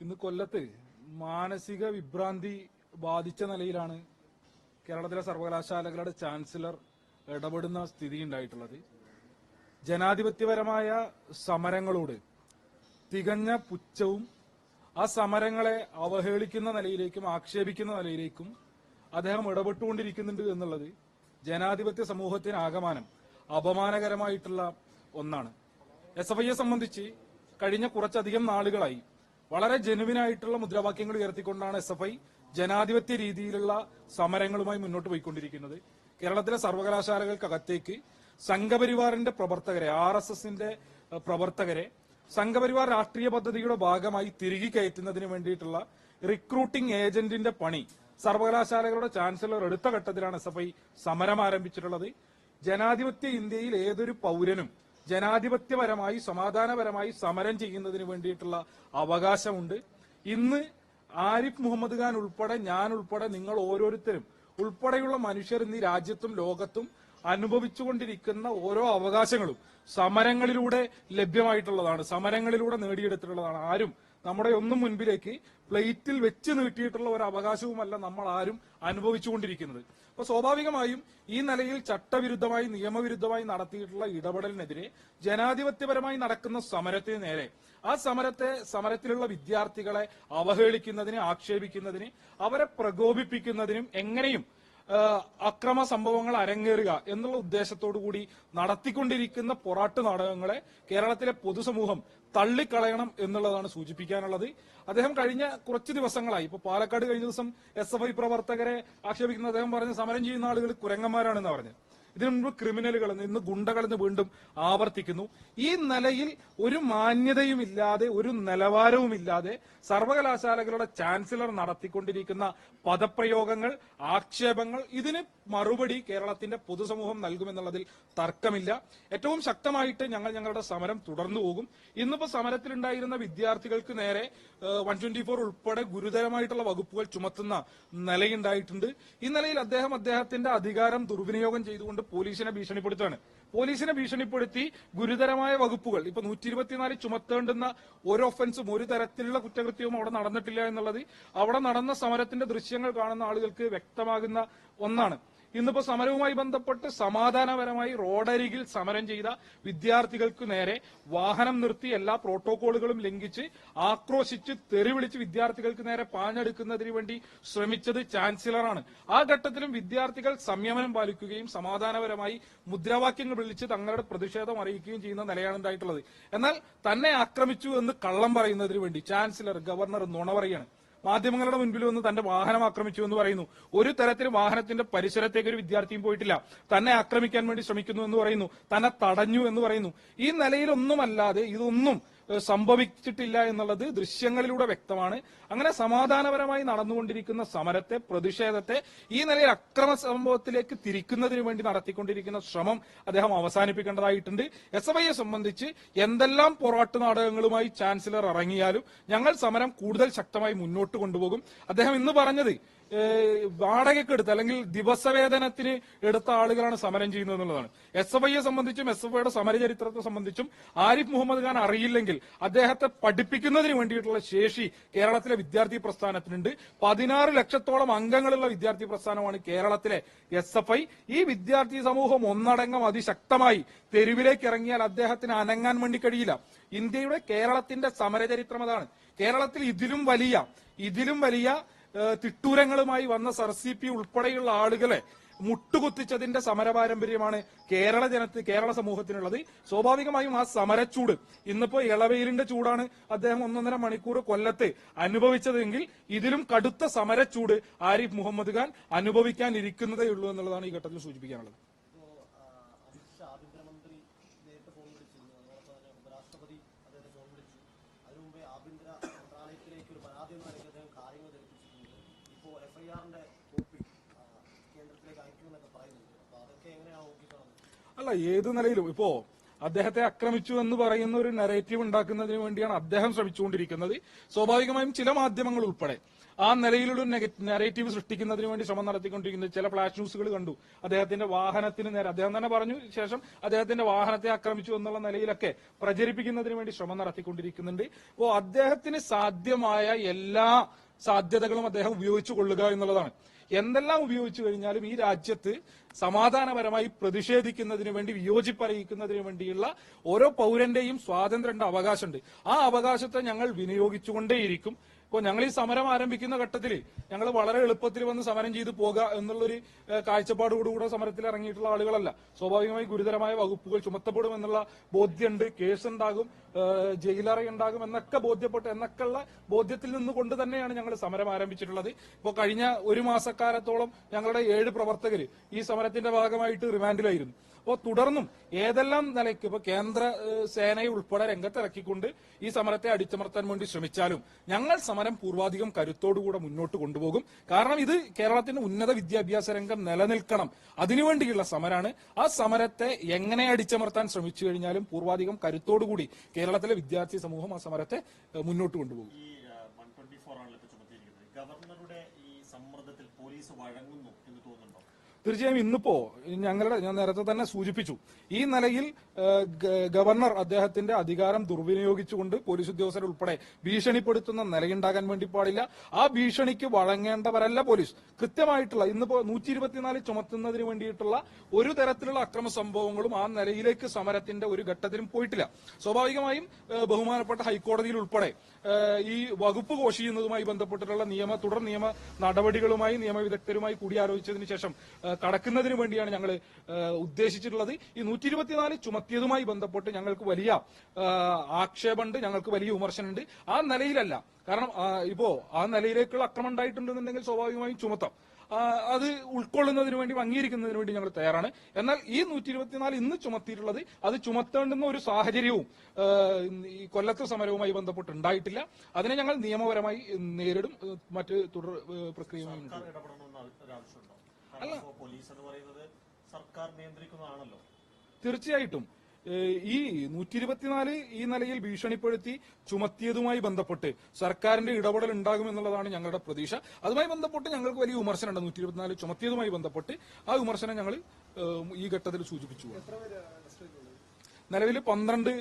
ഇന്ന് കൊല്ലത്ത് മാനസിക വിഭ്രാന്തി ബാധിച്ച നിലയിലാണ് കേരളത്തിലെ സർവകലാശാലകളുടെ ചാൻസലർ ഇടപെടുന്ന സ്ഥിതി ഉണ്ടായിട്ടുള്ളത്. ജനാധിപത്യപരമായ സമരങ്ങളോട് തികഞ്ഞ പുച്ഛവും ആ സമരങ്ങളെ അവഹേളിക്കുന്ന നിലയിലേക്കും ആക്ഷേപിക്കുന്ന നിലയിലേക്കും അദ്ദേഹം ഇടപെട്ടുകൊണ്ടിരിക്കുന്നുണ്ട് എന്നുള്ളത് ജനാധിപത്യ സമൂഹത്തിനാകമാനം അപമാനകരമായിട്ടുള്ള ഒന്നാണ്. SFIയെ സംബന്ധിച്ച് കഴിഞ്ഞ കുറച്ചധികം നാളുകളായി വളരെ ജനുവിനായിട്ടുള്ള മുദ്രാവാക്യങ്ങൾ ഉയർത്തിക്കൊണ്ടാണ് SFI ജനാധിപത്യ രീതിയിലുള്ള സമരങ്ങളുമായി മുന്നോട്ട് പോയിക്കൊണ്ടിരിക്കുന്നത്. കേരളത്തിലെ സർവകലാശാലകൾക്കകത്തേക്ക് സംഘപരിവാറിന്റെ പ്രവർത്തകരെ, RSSന്റെ പ്രവർത്തകരെ സംഘപരിവാർ രാഷ്ട്രീയ പദ്ധതിയുടെ ഭാഗമായി തിരികെ കയറ്റുന്നതിന് വേണ്ടിയിട്ടുള്ള റിക്രൂട്ടിംഗ് ഏജന്റിന്റെ പണി സർവകലാശാലകളുടെ ചാൻസലർ എടുത്ത ഘട്ടത്തിലാണ് SFI സമരം ആരംഭിച്ചിട്ടുള്ളത്. ജനാധിപത്യ ഇന്ത്യയിൽ ഏതൊരു പൗരനും ജനാധിപത്യപരമായി സമാധാനപരമായി സമരം ചെയ്യുന്നതിന് വേണ്ടിയിട്ടുള്ള അവകാശമുണ്ട്. ഇന്ന് ആരിഫ് മുഹമ്മദ് ഖാൻ ഉൾപ്പെടെ, ഞാൻ ഉൾപ്പെടെ, നിങ്ങൾ ഓരോരുത്തരും ഉൾപ്പെടെയുള്ള മനുഷ്യർ ഇന്ന് ഈ രാജ്യത്തും ലോകത്തും അനുഭവിച്ചുകൊണ്ടിരിക്കുന്ന ഓരോ അവകാശങ്ങളും സമരങ്ങളിലൂടെ ലഭ്യമായിട്ടുള്ളതാണ്, സമരങ്ങളിലൂടെ നേടിയെടുത്തിട്ടുള്ളതാണ്. ആരും നമ്മുടെ ഒന്നും മുൻപിലേക്ക് പ്ലേറ്റിൽ വെച്ച് നീട്ടിയിട്ടുള്ള ഒരു അവകാശവുമല്ല നമ്മൾ ആരും അനുഭവിച്ചുകൊണ്ടിരിക്കുന്നത്. അപ്പൊ സ്വാഭാവികമായും ഈ നിലയിൽ ചട്ടവിരുദ്ധമായി നിയമവിരുദ്ധമായി നടത്തിയിട്ടുള്ള ഇടപെടലിനെതിരെ ജനാധിപത്യപരമായി നടക്കുന്ന സമരത്തിന് നേരെ ആ സമരത്തിലുള്ള വിദ്യാർത്ഥികളെ അവഹേളിക്കുന്നതിന്, ആക്ഷേപിക്കുന്നതിന്, അവരെ പ്രകോപിപ്പിക്കുന്നതിനും എങ്ങനെയും അക്രമ സംഭവങ്ങൾ അരങ്ങേറുക എന്നുള്ള ഉദ്ദേശത്തോടു കൂടി നടത്തിക്കൊണ്ടിരിക്കുന്ന പൊറാട്ട് നാടകങ്ങളെ കേരളത്തിലെ പൊതുസമൂഹം തള്ളിക്കളയണം എന്നുള്ളതാണ് സൂചിപ്പിക്കാനുള്ളത്. അദ്ദേഹം കഴിഞ്ഞ കുറച്ച് ദിവസങ്ങളായി, ഇപ്പൊ പാലക്കാട് കഴിഞ്ഞ ദിവസം SFI പ്രവർത്തകരെ ആക്ഷേപിക്കുന്ന അദ്ദേഹം പറഞ്ഞ സമരം ചെയ്യുന്ന ആളുകൾ കുരങ്ങന്മാരാണെന്ന് പറഞ്ഞത്. ഇതിനു മുൻപ് ക്രിമിനലുകളെന്ന്, ഇന്ന് ഗുണ്ടകളെന്ന് വീണ്ടും ആവർത്തിക്കുന്നു. ഈ നിലയിൽ ഒരു മാന്യതയുമില്ലാതെ, ഒരു നിലവാരവുമില്ലാതെ സർവകലാശാലകളുടെ ചാൻസലർ നടത്തിക്കൊണ്ടിരിക്കുന്ന പദപ്രയോഗങ്ങൾ, ആക്ഷേപങ്ങൾ, ഇതിന് മറുപടി കേരളത്തിന്റെ പൊതുസമൂഹം നൽകുമെന്നുള്ളതിൽ തർക്കമില്ല. ഏറ്റവും ശക്തമായിട്ട് ഞങ്ങളുടെ സമരം തുടർന്നു പോകും. ഇന്നിപ്പോ സമരത്തിലുണ്ടായിരുന്ന വിദ്യാർത്ഥികൾക്ക് നേരെ 124 ഉൾപ്പെടെ ഗുരുതരമായിട്ടുള്ള വകുപ്പുകൾ ചുമത്തുന്ന നിലയുണ്ടായിട്ടുണ്ട്. ഈ നിലയിൽ അദ്ദേഹത്തിന്റെ അധികാരം ദുർവിനിയോഗം ചെയ്തുകൊണ്ട് പോലീസിനെ ഭീഷണിപ്പെടുത്തുകയാണ്. പോലീസിനെ ഭീഷണിപ്പെടുത്തി ഗുരുതരമായ വകുപ്പുകൾ, ഇപ്പൊ 124 ചുമത്തേണ്ടുന്ന ഒരു ഒഫൻസും ഒരു തരത്തിലുള്ള കുറ്റകൃത്യവും അവിടെ നടന്നിട്ടില്ല എന്നുള്ളത് അവിടെ നടന്ന സമരത്തിന്റെ ദൃശ്യങ്ങൾ കാണുന്ന ആളുകൾക്ക് വ്യക്തമാകുന്ന ഒന്നാണ്. ഇന്നിപ്പോ സമരവുമായി ബന്ധപ്പെട്ട് സമാധാനപരമായി റോഡരികിൽ സമരം ചെയ്ത വിദ്യാർത്ഥികൾക്ക് നേരെ വാഹനം നിർത്തി എല്ലാ പ്രോട്ടോകോളുകളും ലംഘിച്ച് ആക്രോശിച്ച് തെറിവിളിച്ച് വിദ്യാർത്ഥികൾക്ക് നേരെ പാഞ്ഞെടുക്കുന്നതിന് വേണ്ടി ശ്രമിച്ചത് ചാൻസലറാണ്. ആ ഘട്ടത്തിലും വിദ്യാർത്ഥികൾ സംയമനം പാലിക്കുകയും സമാധാനപരമായി മുദ്രാവാക്യങ്ങൾ വിളിച്ച് തങ്ങളുടെ പ്രതിഷേധം അറിയിക്കുകയും ചെയ്യുന്ന നിലയാണ് ഉണ്ടായിട്ടുള്ളത്. എന്നാൽ തന്നെ ആക്രമിച്ചു എന്ന് കള്ളം പറയുന്നതിന് വേണ്ടി ചാൻസലർ, ഗവർണർ നുണ പറയാണ്. മാധ്യമങ്ങളുടെ മുൻപിൽ വന്ന് തന്റെ വാഹനം ആക്രമിച്ചു എന്ന് പറയുന്നു. ഒരു തരത്തിലും വാഹനത്തിന്റെ പരിസരത്തേക്ക് ഒരു വിദ്യാർത്ഥിയും പോയിട്ടില്ല. തന്നെ ആക്രമിക്കാൻ വേണ്ടി ശ്രമിക്കുന്നു എന്ന് പറയുന്നു. തന്നെ തടഞ്ഞു എന്ന് പറയുന്നു. ഈ നിലയിലൊന്നുമല്ലാതെ ഇതൊന്നും സംഭവിച്ചിട്ടില്ല എന്നുള്ളത് ദൃശ്യങ്ങളിലൂടെ വ്യക്തമാണ്. അങ്ങനെ സമാധാനപരമായി നടന്നുകൊണ്ടിരിക്കുന്ന സമരത്തെ, പ്രതിഷേധത്തെ ഈ നിലയിൽ അക്രമ സംഭവത്തിലേക്ക് തിരിക്കുന്നതിന് വേണ്ടി നടത്തിക്കൊണ്ടിരിക്കുന്ന ശ്രമം അദ്ദേഹം അവസാനിപ്പിക്കേണ്ടതായിട്ടുണ്ട്. SFIയെ സംബന്ധിച്ച് എന്തെല്ലാം പൊറാട്ട് നാടകങ്ങളുമായി ചാൻസലർ ഇറങ്ങിയാലും ഞങ്ങൾ സമരം കൂടുതൽ ശക്തമായി മുന്നോട്ട് കൊണ്ടുപോകും. അദ്ദേഹം ഇന്ന് പറഞ്ഞത് വാടകയ്ക്ക് എടുത്ത് അല്ലെങ്കിൽ ദിവസവേതനത്തിന് എടുത്ത ആളുകളാണ് സമരം ചെയ്യുന്നത് എന്നുള്ളതാണ്. SFIയെ സംബന്ധിച്ചും SFIയുടെ സമരചരിത്രത്തെ സംബന്ധിച്ചും ആരിഫ് മുഹമ്മദ് ഖാൻ അറിയില്ലെങ്കിൽ അദ്ദേഹത്തെ പഠിപ്പിക്കുന്നതിന് വേണ്ടിയിട്ടുള്ള ശേഷി കേരളത്തിലെ വിദ്യാർത്ഥി പ്രസ്ഥാനത്തിനുണ്ട്. 16 ലക്ഷത്തോളം അംഗങ്ങളുള്ള വിദ്യാർത്ഥി പ്രസ്ഥാനമാണ് കേരളത്തിലെ SFI. ഈ വിദ്യാർത്ഥി സമൂഹം ഒന്നടങ്കം അതിശക്തമായി തെരുവിലേക്ക് ഇറങ്ങിയാൽ അദ്ദേഹത്തിന് അനങ്ങാൻ വേണ്ടി കഴിയില്ല. ഇന്ത്യയുടെ, കേരളത്തിന്റെ സമരചരിത്രം അതാണ്. കേരളത്തിൽ ഇതിലും വലിയ തിട്ടൂരങ്ങളുമായി വന്ന SRCP ഉൾപ്പെടെയുള്ള ആളുകളെ മുട്ടുകുത്തിച്ചതിന്റെ സമരപാരമ്പര്യമാണ് കേരള സമൂഹത്തിനുള്ളത്. സ്വാഭാവികമായും ആ സമരച്ചൂട്, ഇന്നിപ്പോ ഇളവെയിലിന്റെ ചൂടാണ് അദ്ദേഹം 1.5 മണിക്കൂർ കൊല്ലത്ത് അനുഭവിച്ചതെങ്കിൽ ഇതിലും കടുത്ത സമരച്ചൂട് ആരിഫ് മുഹമ്മദ് ഖാൻ അനുഭവിക്കാനിരിക്കുന്നതേ ഉള്ളൂ എന്നുള്ളതാണ് ഈ ഘട്ടത്തിൽ സൂചിപ്പിക്കാനുള്ളത്. അല്ല, ഏത് നിലയിലും ഇപ്പോ അദ്ദേഹത്തെ ആക്രമിച്ചു എന്ന് പറയുന്ന ഒരു നെറേറ്റീവ് ഉണ്ടാക്കുന്നതിന് വേണ്ടിയാണ് അദ്ദേഹം ശ്രമിച്ചുകൊണ്ടിരിക്കുന്നത്. സ്വാഭാവികമായും ചില മാധ്യമങ്ങൾ ഉൾപ്പെടെ ആ നിലയിലുള്ള നെറേറ്റീവ് സൃഷ്ടിക്കുന്നതിന് വേണ്ടി ശ്രമം നടത്തിക്കൊണ്ടിരിക്കുന്നത്. ചില ഫ്ലാഷ് ന്യൂസുകൾ കണ്ടു, അദ്ദേഹത്തിന്റെ വാഹനത്തിന് നേരെ, അദ്ദേഹം തന്നെ പറഞ്ഞു ശേഷം അദ്ദേഹത്തിന്റെ വാഹനത്തെ ആക്രമിച്ചു എന്നുള്ള നിലയിലൊക്കെ പ്രചരിപ്പിക്കുന്നതിന് വേണ്ടി ശ്രമം നടത്തിക്കൊണ്ടിരിക്കുന്നുണ്ട്. അപ്പോൾ അദ്ദേഹത്തിന് സാധ്യമായ എല്ലാ സാധ്യതകളും അദ്ദേഹം ഉപയോഗിച്ചു കൊള്ളുക എന്നുള്ളതാണ്. എന്തെല്ലാം ഉപയോഗിച്ചു കഴിഞ്ഞാലും ഈ രാജ്യത്ത് സമാധാനപരമായി പ്രതിഷേധിക്കുന്നതിന് വേണ്ടി, വിയോജിപ്പറിയിക്കുന്നതിന് വേണ്ടിയുള്ള ഓരോ പൗരന്റെയും സ്വാതന്ത്ര്യന്റെ അവകാശമുണ്ട്. ആ അവകാശത്തെ ഞങ്ങൾ വിനിയോഗിച്ചുകൊണ്ടേയിരിക്കും. ഇപ്പോൾ ഞങ്ങൾ ഈ സമരം ആരംഭിക്കുന്ന ഘട്ടത്തിൽ ഞങ്ങൾ വളരെ എളുപ്പത്തിൽ വന്ന് സമരം ചെയ്തു പോകുക എന്നുള്ളൊരു കാഴ്ചപ്പാടോടുകൂടെ സമരത്തിൽ ഇറങ്ങിയിട്ടുള്ള ആളുകളല്ല. സ്വാഭാവികമായി ഗുരുതരമായ വകുപ്പുകൾ ചുമത്തപ്പെടും എന്നുള്ള ബോധ്യമുണ്ട്, കേസുണ്ടാകും, ജയിലറ ഉണ്ടാകും എന്നൊക്കെ എന്നൊക്കെയുള്ള ബോധ്യത്തിൽ നിന്നുകൊണ്ട് തന്നെയാണ് ഞങ്ങൾ സമരം ആരംഭിച്ചിട്ടുള്ളത്. ഇപ്പോൾ കഴിഞ്ഞ ഒരു മാസക്കാലത്തോളം ഞങ്ങളുടെ 7 പ്രവർത്തകർ ഈ സമരത്തിന്റെ ഭാഗമായിട്ട് റിമാൻഡിലായിരുന്നു. അപ്പോൾ തുടർന്നും ഏതെല്ലാം നിലയ്ക്ക് ഇപ്പോൾ കേന്ദ്ര സേനയെ ഉൾപ്പെടെ രംഗത്തിറക്കിക്കൊണ്ട് ഈ സമരത്തെ അടിച്ചമർത്താൻ വേണ്ടി ശ്രമിച്ചാലും ഞങ്ങൾ സമരം പൂർവാധികം കരുത്തോടുകൂടെ മുന്നോട്ട് കൊണ്ടുപോകും. കാരണം ഇത് കേരളത്തിന്റെ ഉന്നത വിദ്യാഭ്യാസ രംഗം നിലനിൽക്കണം, അതിനുവേണ്ടിയുള്ള സമരമാണ്. ആ സമരത്തെ എങ്ങനെ അടിച്ചമർത്താൻ ശ്രമിച്ചു കഴിഞ്ഞാലും പൂർവാധികം കരുത്തോടുകൂടി കേരളത്തിലെ വിദ്യാർത്ഥി സമൂഹം ആ സമരത്തെ മുന്നോട്ട് കൊണ്ടുപോകും. ഗവർണറുടെ ഈ സമ്മർദ്ദത്തിൽ പോലീസ് വഴങ്ങുന്നു എന്ന് തോന്നുന്നുണ്ടോ? തീർച്ചയായും ഇന്നിപ്പോ ഞാൻ നേരത്തെ തന്നെ സൂചിപ്പിച്ചു, ഈ നിലയിൽ ഗവർണർ അദ്ദേഹത്തിന്റെ അധികാരം ദുർവിനിയോഗിച്ചുകൊണ്ട് പോലീസ് ഉദ്യോഗസ്ഥരെ ഉൾപ്പെടെ ഭീഷണിപ്പെടുത്തുന്ന നിലയുണ്ടാകാൻ വേണ്ടി പാടില്ല. ആ ഭീഷണിക്ക് വഴങ്ങേണ്ടവരല്ല പോലീസ്. കൃത്യമായിട്ടുള്ള ഇന്നിപ്പോ 124 ചുമത്തുന്നതിന് വേണ്ടിയിട്ടുള്ള ഒരു തരത്തിലുള്ള അക്രമ സംഭവങ്ങളും ആ നിലയിലേക്ക് സമരത്തിന്റെ ഒരു ഘട്ടത്തിലും പോയിട്ടില്ല. സ്വാഭാവികമായും ബഹുമാനപ്പെട്ട ഹൈക്കോടതിയിൽ ഉൾപ്പെടെ ഈ വകുപ്പ് ഘോഷ് ചെയ്യുന്നതുമായി ബന്ധപ്പെട്ടിട്ടുള്ള തുടർ നിയമ നടപടികളുമായി നിയമവിദഗ്ധരുമായി കൂടിയാലോചിച്ചതിന് ശേഷം കടക്കുന്നതിന് വേണ്ടിയാണ് ഞങ്ങൾ ഉദ്ദേശിച്ചിട്ടുള്ളത്. ഈ 124 ചുമത്തിയതുമായി ബന്ധപ്പെട്ട് ഞങ്ങൾക്ക് വലിയ ആക്ഷേപമുണ്ട്, ഞങ്ങൾക്ക് വലിയ വിമർശനമുണ്ട്. ആ നിലയിലല്ല. കാരണം ഇപ്പോ ആ നിലയിലേക്കുള്ള അക്രമം ഉണ്ടായിട്ടുണ്ടെന്നുണ്ടെങ്കിൽ സ്വാഭാവികമായും ചുമത്താം. അത് ഉൾക്കൊള്ളുന്നതിന് വേണ്ടി, അംഗീകരിക്കുന്നതിന് വേണ്ടി ഞങ്ങൾ തയ്യാറാണ്. എന്നാൽ ഈ 124 ഇന്ന് ചുമത്തിയിട്ടുള്ളത് അത് ചുമത്തേണ്ടുന്ന ഒരു സാഹചര്യവും ഈ കൊല്ലത്തെ സമരവുമായി ബന്ധപ്പെട്ട് ഉണ്ടായിട്ടില്ല. അതിനെ ഞങ്ങൾ നിയമപരമായി നേരിടും. മറ്റ് തുടർ പ്രക്രിയയുമായി അല്ല, പോലീസ് എന്ന് പറയുന്നത് സർക്കാർ നിയന്ത്രിക്കുന്നതാണല്ലോ. തീർച്ചയായിട്ടും ഈ 124 ഈ നിലയിൽ ഭീഷണിപ്പെടുത്തി ചുമത്തിയതുമായി ബന്ധപ്പെട്ട് സർക്കാരിന്റെ ഇടപെടൽ ഉണ്ടാകുമെന്നുള്ളതാണ് ഞങ്ങളുടെ പ്രതീക്ഷ. അതുമായി ബന്ധപ്പെട്ട് ഞങ്ങൾക്ക് വലിയ വിമർശനമുണ്ട്. 124 ചുമത്തിയതുമായി ബന്ധപ്പെട്ട് ആ വിമർശനം ഞങ്ങൾ ഈ ഘട്ടത്തിൽ സൂചിപ്പിച്ചു. നിലവിൽ 12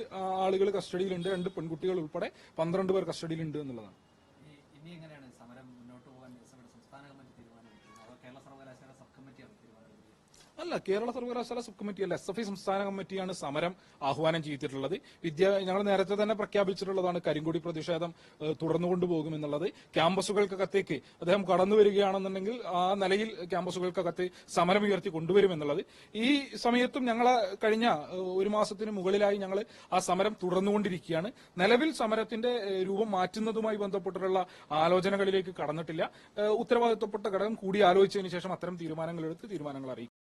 ആളുകൾ കസ്റ്റഡിയിലുണ്ട്, 2 പെൺകുട്ടികൾ ഉൾപ്പെടെ 12 പേർ കസ്റ്റഡിയിലുണ്ട് എന്നുള്ളതാണ്. അല്ല, കേരള സർവകലാശാല സബ് കമ്മിറ്റി അല്ല, SFI സംസ്ഥാന കമ്മിറ്റിയാണ് സമരം ആഹ്വാനം ചെയ്തിട്ടുള്ളത്. ഞങ്ങൾ നേരത്തെ തന്നെ പ്രഖ്യാപിച്ചിട്ടുള്ളതാണ് കരിങ്കൊടി പ്രതിഷേധം തുടർന്നുകൊണ്ടുപോകുമെന്നുള്ളത്. ക്യാമ്പസുകൾക്കകത്തേക്ക് അദ്ദേഹം കടന്നു വരികയാണെന്നുണ്ടെങ്കിൽ ആ നിലയിൽ ക്യാമ്പസുകൾക്കകത്ത് സമരം ഉയർത്തി കൊണ്ടുവരുമെന്നുള്ളത്. ഈ സമയത്തും ഞങ്ങൾ കഴിഞ്ഞ ഒരു മാസത്തിന് മുകളിലായി ഞങ്ങൾ ആ സമരം തുടർന്നുകൊണ്ടിരിക്കുകയാണ്. നിലവിൽ സമരത്തിന്റെ രൂപം മാറ്റുന്നതുമായി ബന്ധപ്പെട്ടിട്ടുള്ള ആലോചനകളിലേക്ക് കടന്നിട്ടില്ല. ഉത്തരവാദിത്വപ്പെട്ട ഘടകം കൂടി ആലോചിച്ചതിന് ശേഷം അത്തരം തീരുമാനങ്ങൾ അറിയിക്കും.